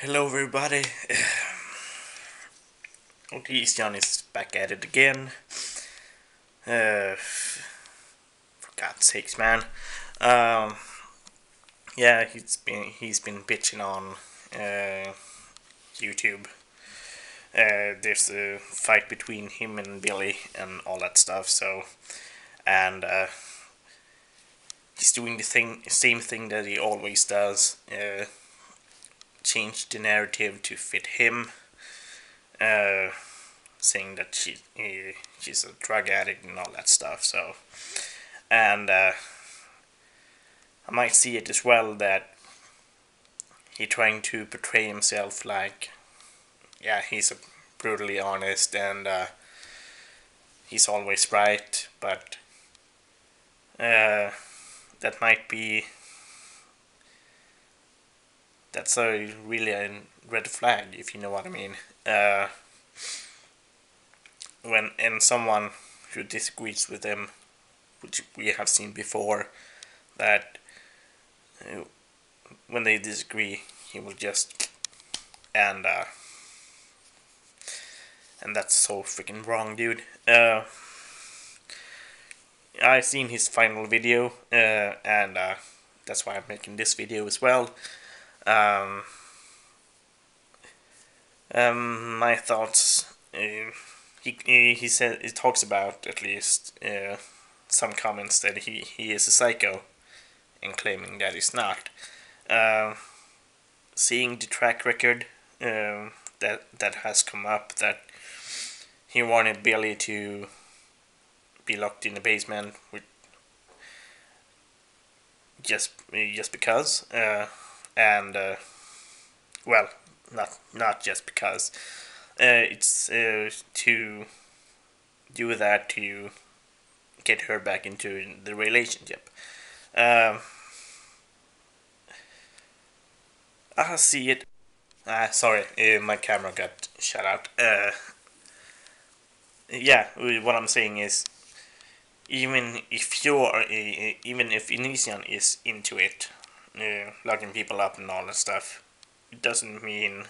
Hello everybody. Onision is back at it again. For God's sakes, man. Um, yeah, he's been bitching on YouTube. There's a fight between him and Billy and all that stuff. And he's doing same thing that he always does. Change the narrative to fit him. Uh, Saying that she's a drug addict and all that stuff. And I might see it as well that he trying to portray himself like, yeah, he's a brutally honest and he's always right, but that might be that's a really a red flag, if you know what I mean. When and someone who disagrees with him, which we have seen before, that uh, when they disagree, he will just and uh, and that's so freaking wrong, dude. I seen his final video, and that's why I'm making this video as well. Um, my thoughts. He said he talks about at least some comments that he is a psycho, and claiming that he's not. Uh, Seeing the track record that has come up, that he wanted Billy to be locked in the basement with just because, and well, not just because. It's to do that to get her back into the relationship. Um, I see it. Sorry, my camera got shut out. Yeah, what I'm saying is, even if Onision is into it, locking people up and all that stuff, it doesn't mean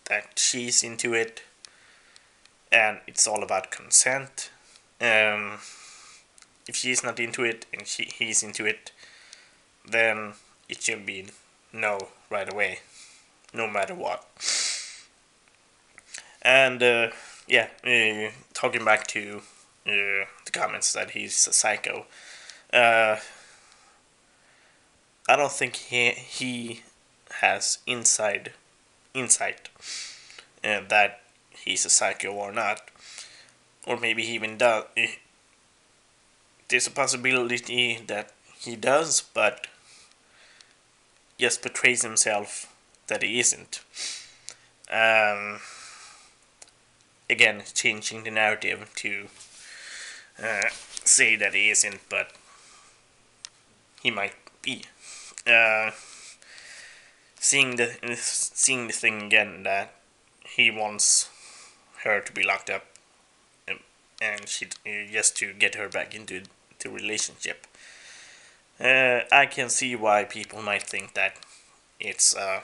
that she's into it, and it's all about consent. Um, if she's not into it and he's into it, then it should be no right away, no matter what. And yeah, talking back to the comments that he's a psycho. Uh, I don't think he has insight that he's a psycho or not, or maybe he even does. There's a possibility that he does, but just portrays himself that he isn't. Um, Again, changing the narrative to uh, say that he isn't, but he might be. Uh, seeing the thing again that he wants her to be locked up, and she just to get her back into the relationship. I can see why people might think that it's a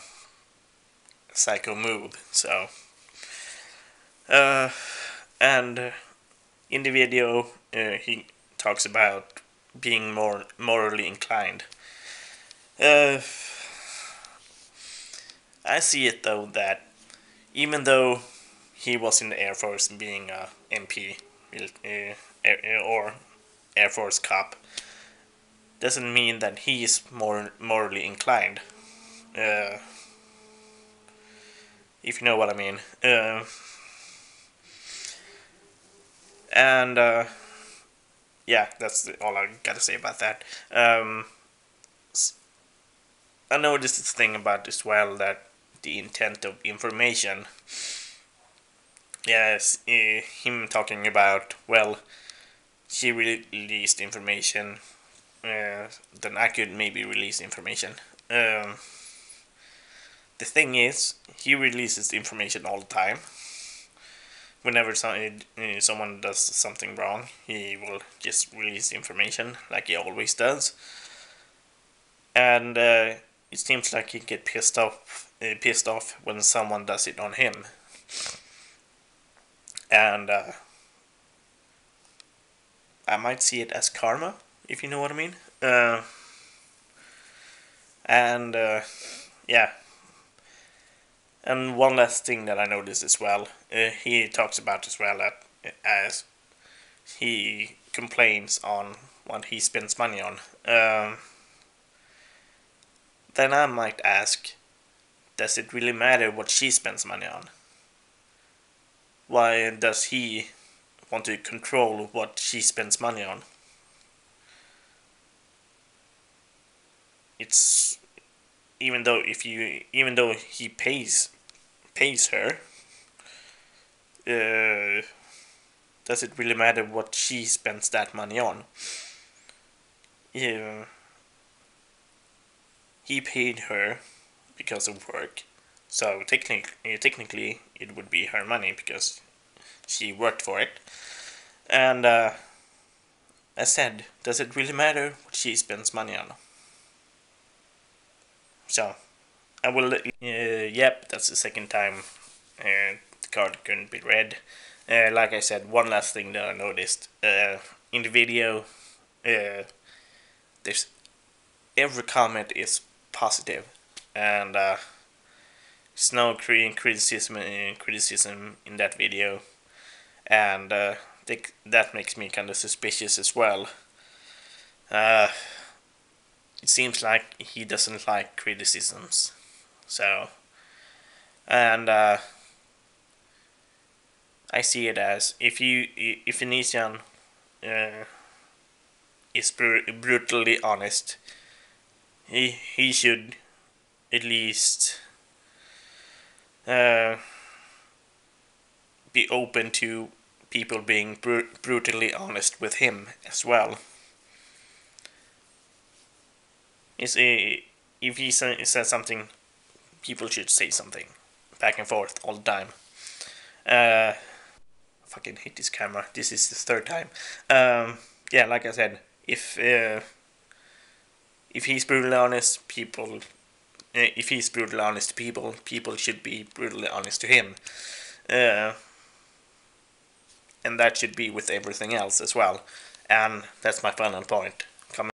psycho move. Uh, and in the video, he talks about being more morally inclined. Uh, I see it though that even though he was in the Air Force being a MP or Air Force cop, doesn't mean that he is more morally inclined. Uh, if you know what I mean. And yeah, that's all I gotta say about that. I noticed this thing about as well, that the intent of information. Yes, him talking about, well, she released information, then I could maybe release information. The thing is, he releases information all the time. Whenever someone does something wrong, he will just release information like he always does. And it seems like he get pissed off when someone does it on him, and I might see it as karma, if you know what I mean. And yeah, and one last thing that I noticed as well, he talks about as well that as he complains on what he spends money on. Then I might ask, does it really matter what she spends money on? Why does he want to control what she spends money on? It's even though he pays her, does it really matter what she spends that money on? Yeah, he paid her because of work, so technically it would be her money because she worked for it. And I said, does it really matter what she spends money on? So I will. Yep, that's the second time the card couldn't be read. Like I said, one last thing that I noticed in the video, there's every comment is positive, and there's no criticism in that video, and that makes me kind of suspicious as well. Uh, it seems like he doesn't like criticisms, so and I see it as if Onision uh, is brutally honest, he should at least uh, be open to people being brutally honest with him as well. If he says something, people should say something back and forth all the time. Uh, fucking hate this camera. This is the third time. Yeah, like I said, if he's brutally honest, if he's brutally honest to people should be brutally honest to him. Uh, and that should be with everything else as well. And that's my final point.